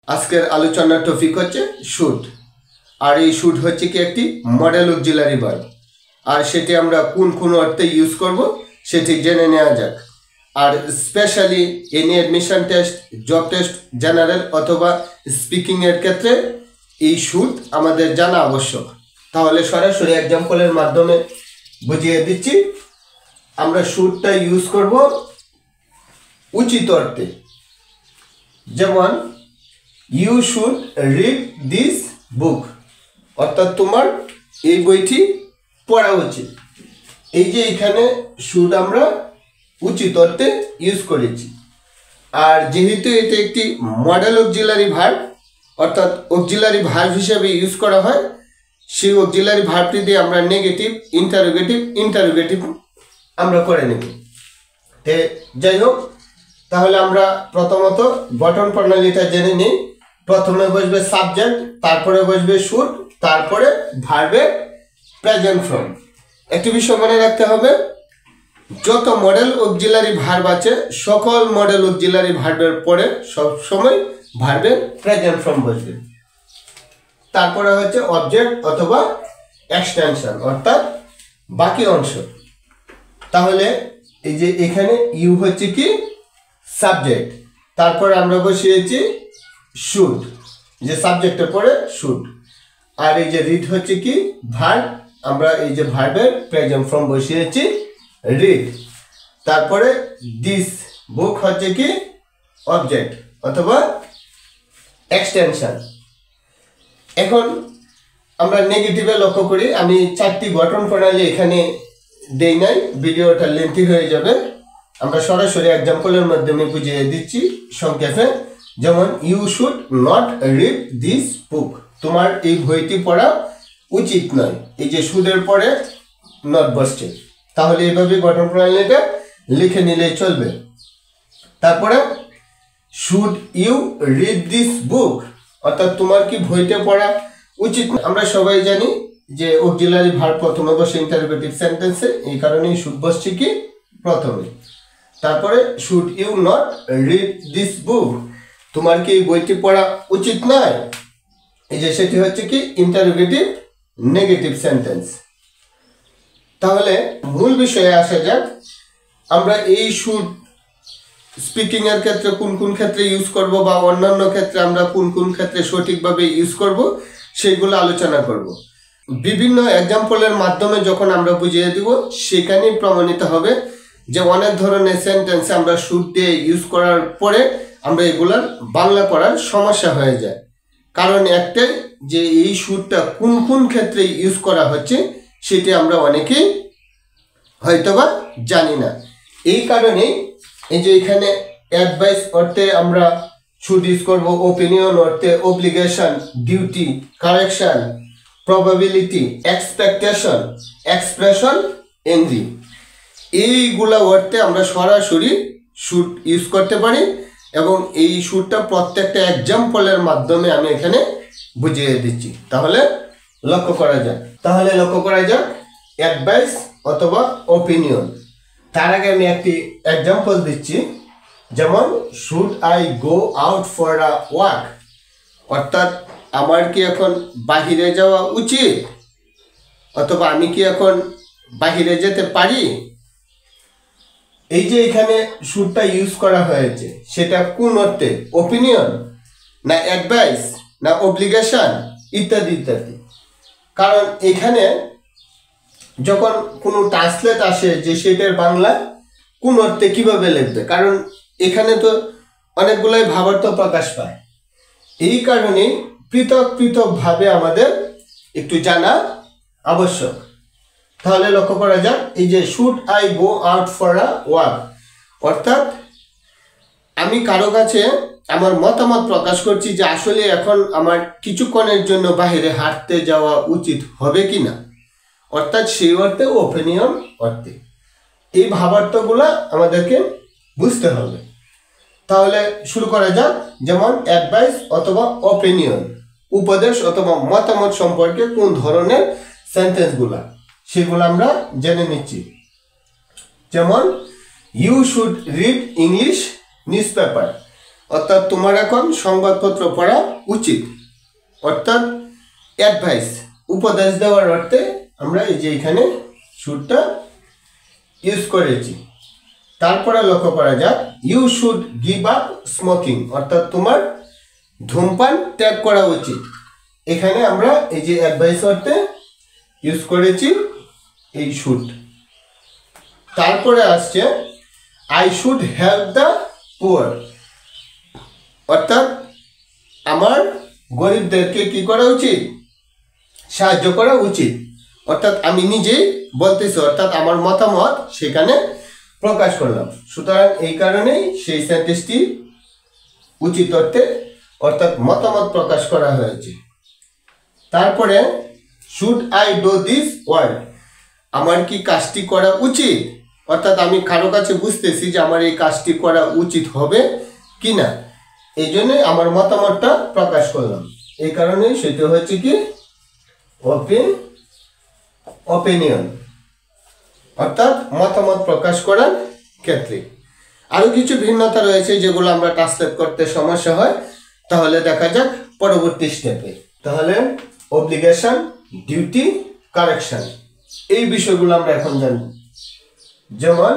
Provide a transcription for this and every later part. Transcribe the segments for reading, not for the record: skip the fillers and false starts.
আজকের আলোচনার টপিক হচ্ছে শুড। আর এই শুড হচ্ছে কি একটি মডেল অক্সিলারি ভার্ব, আর সেটি আমরা কোন কোন অর্থে ইউজ করব সেটি জেনে নেওয়া যাক। আর specially any admission test, job test, general অথবা স্পিকিং এর ক্ষেত্রে এই শুড আমাদের জানা আবশ্যক। তাহলে সরাসরি এক্সাম্পলের মাধ্যমে বুঝিয়ে দিচ্ছি। আমরা শুডটা ইউজ করব উচিত অর্থে, যেমন you should read this book, অর্থাৎ তোমার এই বইটি পড়া উচিত। এই যে এখানে শুড আমরা উচিত অর্থে ইউজ করেছি। আর যেহেতু এটা একটি মডেল অক্সিলারি ভার্ব, অর্থাৎ অক্সিলারি ভার্ব হিসেবে ইউজ করা হয়, সেই অক্সিলারি ভার্বটি দিয়ে আমরা নেগেটিভ, ইন্টারোগেটিভ আমরা করে নেব। যাই হোক, তাহলে আমরা প্রথমত গঠন প্রণালীটা জেনে নিই। প্রথমে বসবে সাবজেক্ট, তারপরে বসবে শুড, তারপরে ভার্বের প্রেজেন্ট ফর্ম। একটি বিষয় মনে রাখতে হবে, যত মডেল অক্সিলারি ভার্ব আছে সকল মডেল অক্সিলারি ভার্বের পরে সবসময় ভার্বের প্রেজেন্ট ফর্ম বসবে। তারপরে হচ্ছে অবজেক্ট অথবা এক্সটেনশন, অর্থাৎ বাকি অংশ। তাহলে এই যে এখানে ইউ হচ্ছে কি সাবজেক্ট, তারপরে আমরা বসিয়েছি শুড, যে সাবজেক্টের পরে শুড। আর এই যে রিড হচ্ছে কি ভার্ব, আমরা এই যে ভার্বের প্রেজেন্ট ফর্ম বসিয়েছি রিড। তারপরে দিস বুক হচ্ছে কি অবজেক্ট অথবা এক্সটেনশন। এখন আমরা নেগেটিভে লক্ষ্য করি। আমি 4টি গঠন প্রণালী এখানে দেই নাই, ভিডিওটা লেন্থি হয়ে যাবে। আমরা সরাসরি এক্সাম্পলের মাধ্যমে বুঝিয়ে দিচ্ছি সংক্ষেপে। যেমন you should not read this book, তোমার এই বইটি পড়া উচিত নয়। এই যে শুডের পরে নট বসছে, তাহলে এইভাবে গঠন প্রণালীটা লিখে নিলেই চলবে। তারপরে should you read this book, অর্থাৎ তোমার কি বইটা পড়া উচিত। আমরা সবাই জানি যে অক্সিলারি ভার্ব প্রথমে বসে ইন্টারোগেটিভ সেন্টেন্সে, এই কারণেই শুড বসছে কি প্রথমে। তারপরে should you not read this book, তোমার কি এই বইটি পড়া উচিত নয়, এই যে সেটি হচ্ছে কি ইন্টারোগেটিভ নেগেটিভ সেন্টেন্স। তাহলে মূল বিষয়ে আসা যাক। আমরা এই শুড স্পিকিং এর ক্ষেত্রে কোন কোন ক্ষেত্রে ইউজ করব, বা অন্যান্য ক্ষেত্রে আমরা কোন কোন ক্ষেত্রে সঠিকভাবে ইউজ করব সেইগুলো আলোচনা করব। বিভিন্ন এক্সাম্পলের মাধ্যমে যখন আমরা বুঝিয়ে দিব, সেখানেই প্রমাণিত হবে যে অনেক ধরনের সেন্টেন্সে আমরা শুড দিয়ে ইউজ করার পরে আমরা এগুলার বাংলা করার সমস্যা হয়ে যায়। কারণ একটাই, যে এই শুডটা কোন কোন ক্ষেত্রে ইউজ করা হচ্ছে সেটি আমরা অনেকেই হয়তোবা জানি না। এই কারণে এই যে এখানে অ্যাডভাইস অর্থে আমরা শুড ইউজ করব, ওপিনিয়ন অর্থে obligation, duty, correction, probability, expectation, expression, envy, এইগুলা অর্থে আমরা সরাসরি শুড ইউজ করতে পারি। এবং এই শুডটা প্রত্যেকটা এক্সাম্পলের মাধ্যমে আমি এখানে বুঝিয়ে দিচ্ছি। তাহলে লক্ষ্য করা যাক অ্যাডভাইস অথবা ওপিনিয়ন। তার আগে আমি একটি এক্সাম্পল দিচ্ছি। যেমন should I go out for a walk, অর্থাৎ আমার কি এখন বাহিরে যাওয়া উচিত, অথবা আমি কি এখন বাহিরে যেতে পারি। এই যে এখানে শুডটা ইউজ করা হয়েছে, সেটা কোন অর্থে, ওপিনিয়ন না অ্যাডভাইস না অব্লিগেশন, ইত্যাদি ইত্যাদি। কারণ এখানে যখন কোনো ট্রান্সলেট আসে যে সেটার বাংলা কোন অর্থে কিভাবে লিখবে, কারণ এখানে তো অনেকগুলোই ভাবার্থ প্রকাশ পায়। এই কারণে পৃথক পৃথকভাবে আমাদের একটু জানা আবশ্যক। তাহলে লক্ষ্য করা যাক, এই যে should I go out for a walk, অর্থাৎ আমি কারো কাছে আমার মতামত প্রকাশ করছি যে আসলে এখন আমার কিছুক্ষণের জন্য বাইরে হাঁটতে যাওয়া উচিত হবে কিনা, অর্থাৎ সেই অর্থে ওপিনিয়ন অর্থে। এই ভাবার্থগুলা আমাদেরকে বুঝতে হবে। তাহলে শুরু করা যাক। যেমন অ্যাডভাইস অথবা ওপিনিয়ন, উপদেশ অথবা মতামত সম্পর্কে কোন ধরনের সেন্টেন্সগুলা, সেগুলো আমরা জেনে নিচ্ছি। যেমন you should read English newspaper, অর্থাৎ তোমার এখন সংবাদপত্র পড়া উচিত, অর্থাৎ অ্যাডভাইস, উপদেশ দেওয়ার অর্থে আমরা এই যে এখানে শুডটা ইউজ করেছি। তারপরে লক্ষ্য করা যাক, you should give up smoking, অর্থাৎ তোমার ধূমপান ত্যাগ করা উচিত। এখানে আমরা এই যে অ্যাডভাইস অর্থে ইউজ করেছি এই শুড। তারপরে আসছে I should help the poor, অর্থাৎ আমার গরিবদেরকে কি করা উচিত, সাহায্য করা উচিত। অর্থাৎ আমি নিজেই বলতেছি, অর্থাৎ আমার মতামত সেখানে প্রকাশ করলাম। সুতরাং এই কারণেই সেই সেন্টেন্সটি উচিত অর্থে অর্থাৎ মতামত প্রকাশ করা হয়েছে। তারপরে should I do this work, আমার কি কাজটি করা উচিত, অর্থাৎ আমি কারো কাছে বুঝতেছি যে আমার এই কাজটি করা উচিত হবে কি না, এই জন্য আমার মতামতটা প্রকাশ করলাম। এই কারণে সেটা হচ্ছে কি ওপিনিয়ন, অর্থাৎ মতামত প্রকাশ করার ক্ষেত্রে। আরো কিছু ভিন্নতা রয়েছে যেগুলো আমরা ট্রান্সলেট করতে সমস্যা হয়, তাহলে দেখা যাক পরবর্তী স্টেপে। তাহলে অব্লিগেশন, ডিউটি, কারেকশন, এই বিষয়গুলো আমরা এখন জানব। যেমন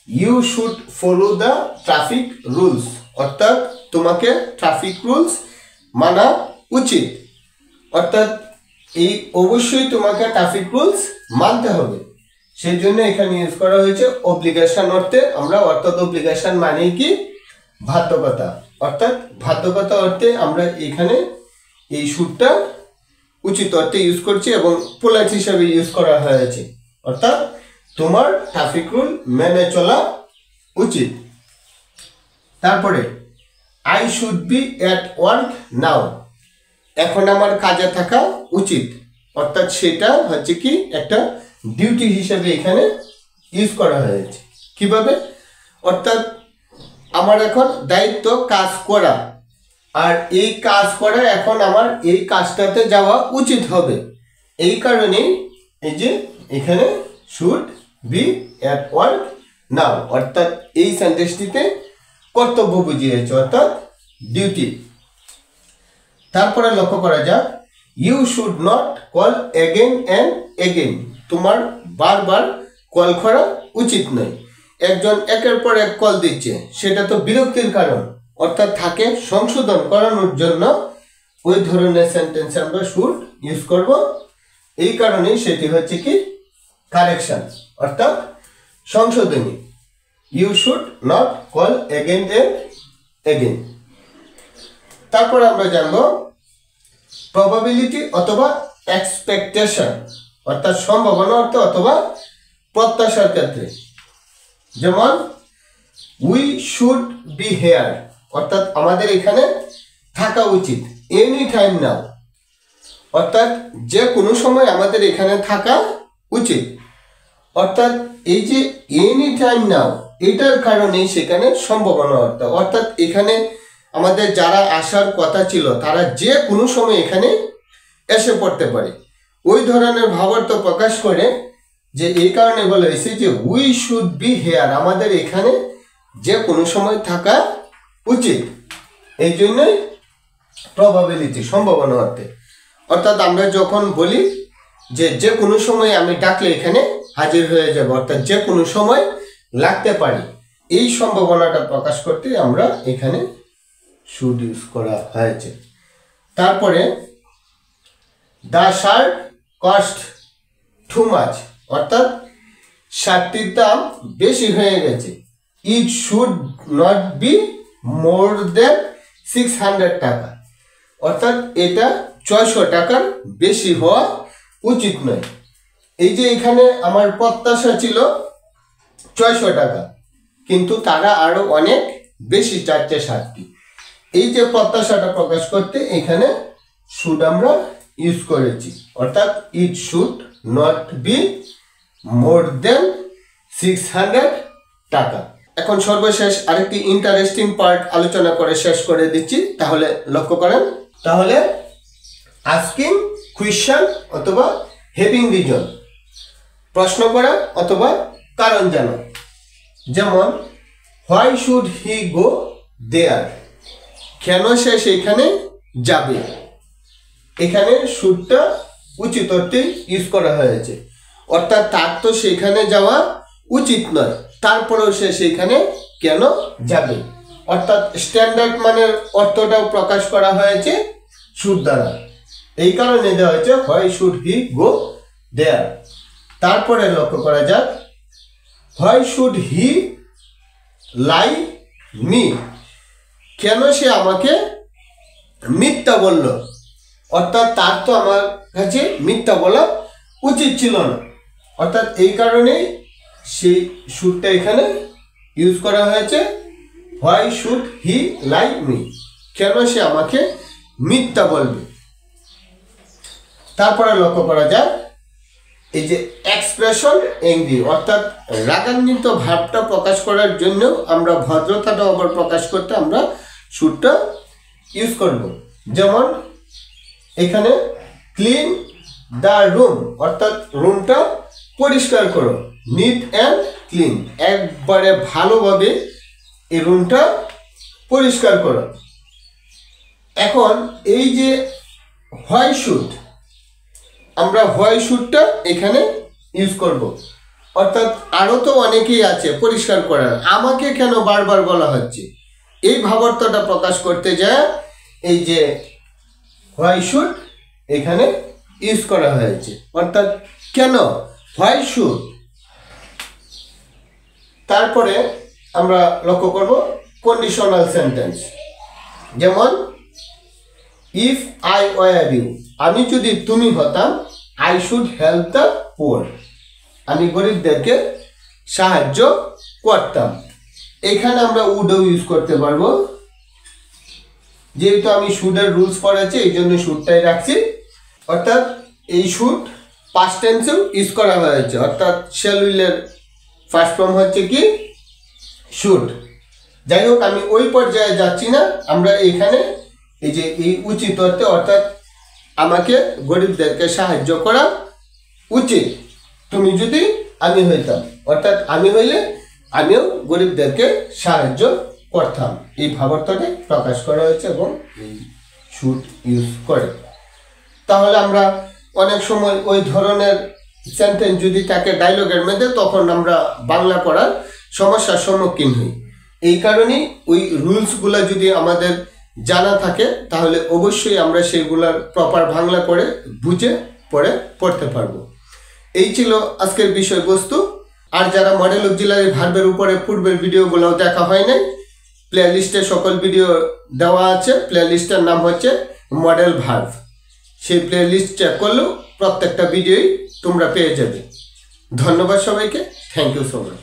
you should follow the traffic rules, অর্থাৎ তোমাকে ট্রাফিক রুলস মানা উচিত, অর্থাৎ এই অবশ্যই তোমাকে ট্রাফিক রুলস মানতে হবে। সেই জন্য এখানে ইউজ করা হয়েছে অব্লিগেশন অর্থে। আমরা অর্থাৎ অব্লিগেশন মানেই কি বাধ্যকতা, অর্থাৎ বাধ্যকতা অর্থে আমরা এখানে এই শুডটা উচিত অর্থে ইউজ করছি এবং পোলাইট হিসাবে ইউজ করা হয়েছে, অর্থাৎ তোমার ট্রাফিক রুল মেনে চলা উচিত। তারপরে I should be at work নাও, এখন আমার কাজে থাকা উচিত, অর্থাৎ সেটা হচ্ছে কি একটা ডিউটি হিসেবে এখানে ইউজ করা হয়েছে। কিভাবে, অর্থাৎ আমার এখন দায়িত্ব কাজ করা, আর এই কাজ করা এখন আমার এই কাজটাতে যাওয়া উচিত হবে। এই কারণেই এই যে এখানে শুড বি এট ওয়ার্ক নাও, অর্থাৎ এই সেন্টেন্সটিতে কর্তব্য বুঝিয়েছে, অর্থাৎ ডিউটি। তারপরে লক্ষ্য করা যাক, you should not call again and again, তোমার বারবার কল করা উচিত নয়। একজন একের পর এক কল দিচ্ছে, সেটা তো বিরক্তির কারণ, অর্থাৎ থাকে সংশোধন করানোর জন্য ওই ধরনের সেন্টেন্স আমরা শুড ইউজ করব। এই কারণেই সেটি হচ্ছে কি কারেকশন, অর্থাৎ সংশোধনী। You should not call again and again. তারপর আমরা জানবো প্রবাবিলিটি অথবা এক্সপেকটেশন, অর্থাৎ সম্ভাবনা অর্থ অথবা প্রত্যাশার ক্ষেত্রে। যেমন উই শুড বি হেয়ার, অর্থাৎ আমাদের এখানে থাকা উচিত, এনি টাইম নাও, অর্থাৎ যে কোনো সময় আমাদের এখানে থাকা উচিত। অর্থাৎ এই যে এনি টাইম নাও, এটার কারণে সেখানে সম্ভাবনা অর্থ, অর্থাৎ এখানে আমাদের যারা আসার কথা ছিল তারা যে কোনো সময় এখানে এসে পড়তে পারে, ওই ধরনের ভাবার্থ প্রকাশ করে যে এই কারণে বলা হয়েছে যে উই শুড বি হেয়ার, আমাদের এখানে যে কোনো সময় থাকা উচিত। এই জন্যই প্রবাবিলিটি, সম্ভাবনা অর্থে। অর্থাৎ আমরা যখন বলি যে যে কোনো সময় আমি ডাকলে এখানে হাজির হয়ে যাব, অর্থাৎ যে কোনো সময় লাগতে পারি, এই সম্ভাবনাটা প্রকাশ করতে আমরা এখানে শুড ইউজ করা হয়েছে। তারপরে the shirt cost too much, অর্থাৎ শার্টটির দাম বেশি হয়ে গেছে। It should not be more than 600 টাকা, অর্থাৎ এটা 600 টাকার বেশি হওয়া উচিত নয়। এই যে এখানে আমার প্রত্যাশা ছিল 600 টাকা, কিন্তু তারা আরো অনেক বেশি চাচ্ছে শার্টটি। এই যে প্রত্যাশাটা প্রকাশ করতে এখানে শুড আমরা ইউজ করেছি, অর্থাৎ it should not be more than 600 টাকা। এখন সর্বশেষ আরেকটি ইন্টারেস্টিং পার্ট আলোচনা করে শেষ করে দিচ্ছি, তাহলে লক্ষ্য করেন। তাহলে আস্কিং কোয়েশ্চন অথবা হ্যাভিং রিজন, প্রশ্ন করা অথবা কারণ জানা। যেমন হোয়াই শুড হি গো দেয়ার, কেন সে সেখানে যাবে। এখানে শুডটা উচিত অর্থে ইউজ করা হয়েছে, অর্থাৎ তার তো সেখানে যাওয়া উচিত নয়, তারপরেও সে সেখানে কেন যাবে। অর্থাৎ স্ট্যান্ডার্ড মানের অর্থটাও প্রকাশ করা হয়েছে শুড দ্বারা। এই কারণে দেওয়া হয়েছে হোয়াই শুড হি গো দেয়ার। তারপরে লক্ষ্য করা যাক, why should he lie me. কেন সে আমাকে মিথ্যা বলল, অর্থাৎ তার তো আমার কাছে মিথ্যা বলা উচিত ছিল না। অর্থাৎ এই কারণেই সেই শুডটা এখানে ইউজ করা হয়েছে, why should he lie me. কেন সে আমাকে মিথ্যা বলবে। তারপরে লক্ষ্য করা যায় এই যে এক্সপ্রেশন এংরি, অর্থাৎ রাগান্বিত ভাবটা প্রকাশ করার জন্য আমরা ভদ্রতাটা আবার প্রকাশ করতে আমরা শুডটা ইউজ করব। যেমন এখানে ক্লিন দ্য রুম, অর্থাৎ রুমটা পরিষ্কার করো, নিট অ্যান্ড ক্লিন, একবারে ভালোভাবে এই রুমটা পরিষ্কার করো। এখন এই যে হোয়াই শুড, আমরা হোয়াই শুডটা এখানে ইউজ করব। অর্থাৎ আরও তো অনেকেই আছে পরিষ্কার করার, আমাকে কেন বারবার বলা হচ্ছে, এই ভাবার্থটা প্রকাশ করতে যায় এই যে হোয়াই শুড এখানে ইউজ করা হয়েছে। অর্থাৎ কেন, হোয়াই শুড। তারপরে আমরা লক্ষ্য করব কন্ডিশনাল সেন্টেন্স। যেমন ইফ আই ওয়ার ইউ, আমি যদি তুমি হতাম, I should help the poor, আমি গরিবদেরকে সাহায্য করতাম। এখানে আমরা উডও ইউজ করতে পারবো, যেহেতু আমি শুডের রুলস পড়েছি এই জন্য শুডটাই রাখছি। অর্থাৎ এই শুড পাস্ট টেন্সেও ইউজ করা হয়েছে, অর্থাৎ শ্যাল উইলের ফার্স্ট ফর্ম হচ্ছে কি শুড। যাই হোক, আমি ওই পর্যায়ে যাচ্ছি না, আমরা এখানে এই যে এই উচিত অর্থে, অর্থাৎ আমাকে গরিবদেরকে সাহায্য করা উচিত তুমি যদি আমি হইতাম, অর্থাৎ আমি হইলে আমিও গরিবদেরকে সাহায্য করতাম, এই ভাবার্থটা প্রকাশ করা হয়েছে এবং এই শুড ইউজ করে। তাহলে আমরা অনেক সময় ওই ধরনের সেন্টেন্স যদি থাকে ডায়লগের মধ্যে, তখন আমরা বাংলা পড়ার সমস্যার সম্মুখীন হই। এই কারণেই ওই রুলসগুলো যদি আমাদের জানা থাকে তাহলে অবশ্যই আমরা সেগুলার প্রপার বাংলা করে বুঝে পড়ে পড়তে পারবো। এই ছিল আজকের বিষয়বস্তু। আর যারা মডেল অক্সিলারি ভার্বের উপরে পূর্বের ভিডিওগুলো দেখা হয় নাই, প্লে লিস্টে সকল ভিডিও দেওয়া আছে, প্লে লিস্টের নাম হচ্ছে মডেল ভার্ব। সেই প্লে লিস্ট চেক করলেও প্রত্যেকটা ভিডিওই তোমরা পেয়ে যাবে। ধন্যবাদ সবাইকে, থ্যাংক ইউ সো মাচ।